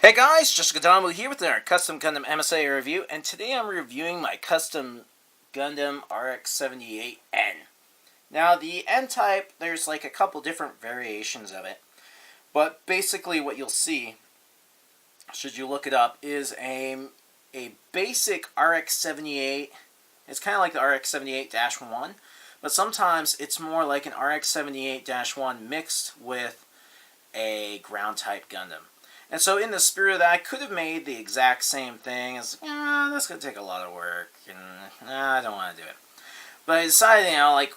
Hey guys, Jessica Donald here with our Custom Gundam MSIA review, and today I'm reviewing my Custom Gundam RX-78N. Now the N-type, there's like a couple different variations of it, but basically what you'll see, should you look it up, is a basic RX-78. It's kind of like the RX-78-1, but sometimes it's more like an RX-78-1 mixed with a ground-type Gundam. And so in the spirit of that, I could have made the exact same thing. It's like, that's going to take a lot of work, and I don't want to do it. But I decided,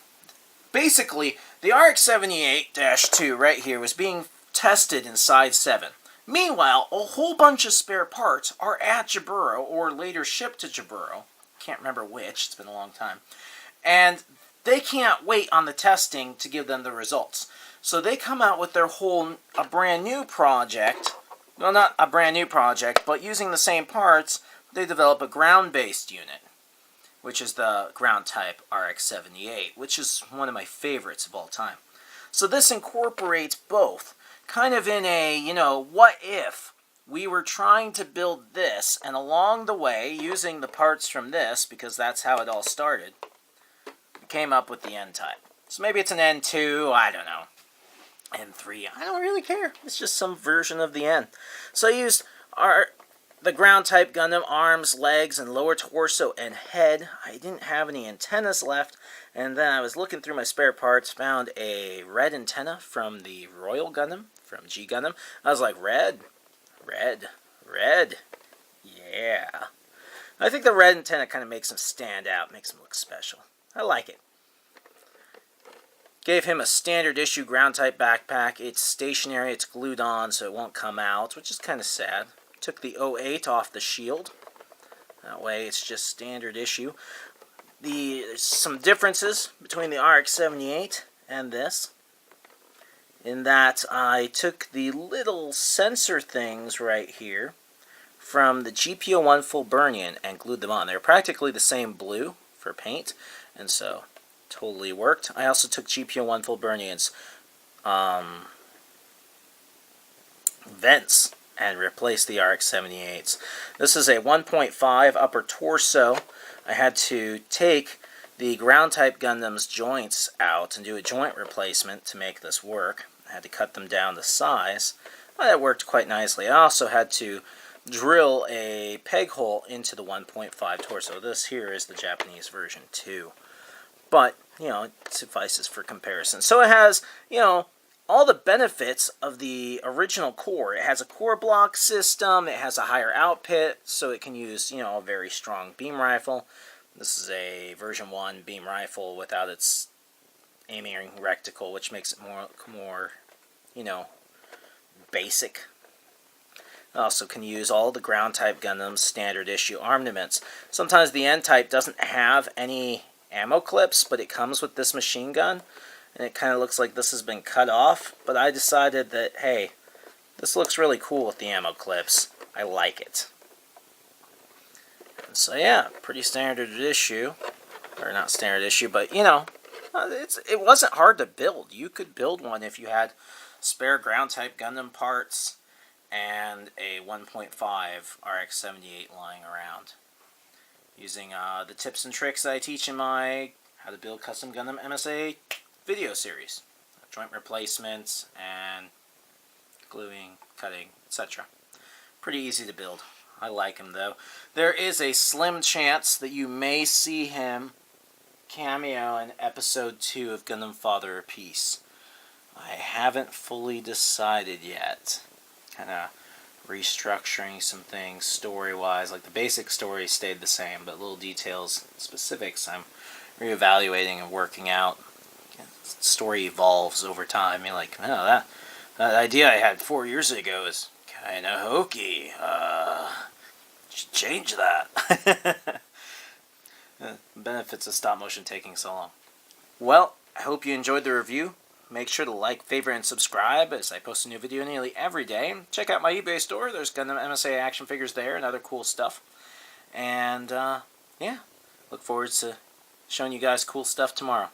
basically, the RX-78-2 right here was being tested in Size 7. Meanwhile, a whole bunch of spare parts are at Jaburo, or later shipped to Jaburo. Can't remember which, it's been a long time. And they can't wait on the testing to give them the results. So they come out with a brand new project. Well, not a brand new project, but using the same parts, they develop a ground-based unit, which is the ground-type RX-78, which is one of my favorites of all time. So this incorporates both, kind of in a, what if we were trying to build this, and along the way, using the parts from this, because that's how it all started, we came up with the N-type. So maybe it's an N2, I don't know. N3, I don't really care. It's just some version of the N. So I used the ground-type Gundam arms, legs, and lower torso and head. I didn't have any antennas left, and then I was looking through my spare parts, found a red antenna from the Royal Gundam, from G Gundam. I was like, red, red, red, yeah. I think the red antenna kind of makes him stand out, makes him look special. I like it. Gave him a standard issue ground type backpack. It's stationary, it's glued on so it won't come out, which is kind of sad. Took the 08 off the shield. That way it's just standard issue. There's some differences between the RX-78 and this, in that I took the little sensor things right here from the GPO-1 Fulburnian and glued them on. They're practically the same blue for paint, and so totally worked. I also took GPO-1 Fulburnian's vents and replaced the RX-78s. This is a 1.5 upper torso. I had to take the ground-type Gundam's joints out and do a joint replacement to make this work. I had to cut them down to size. Well, that worked quite nicely. I also had to drill a peg hole into the 1.5 torso. This here is the Japanese version too. But, it suffices for comparison. So it has, all the benefits of the original core. It has a core block system, it has a higher output, so it can use, a very strong beam rifle. This is a version 1 beam rifle without its aiming reticle, which makes it more, basic. It also can use all the ground-type Gundam's standard issue armaments. Sometimes the N-type doesn't have any ammo clips, but it comes with this machine gun, and it kind of looks like this has been cut off, but I decided that, hey, this looks really cool with the ammo clips. I like it. And so yeah, pretty standard issue, or not standard issue, but it wasn't hard to build. You could build one if you had spare ground type Gundam parts and a 1.5 RX-78 lying around, using the tips and tricks that I teach in my How to Build Custom Gundam MSA video series. Joint replacements and gluing, cutting, etc. Pretty easy to build. I like him though. There is a slim chance that you may see him cameo in episode 2 of Gundam Father of Peace. I haven't fully decided yet. Kind of restructuring some things story-wise. Like the basic story stayed the same, but little details, specifics, I'm reevaluating and working out. Story evolves over time. You're like, that idea I had 4 years ago is kind of hokey. Should change that. Benefits of stop motion taking so long. Well, I hope you enjoyed the review. Make sure to like, favorite, and subscribe as I post a new video nearly every day. Check out my eBay store. There's Gundam MSIA action figures there and other cool stuff. And, yeah, look forward to showing you guys cool stuff tomorrow.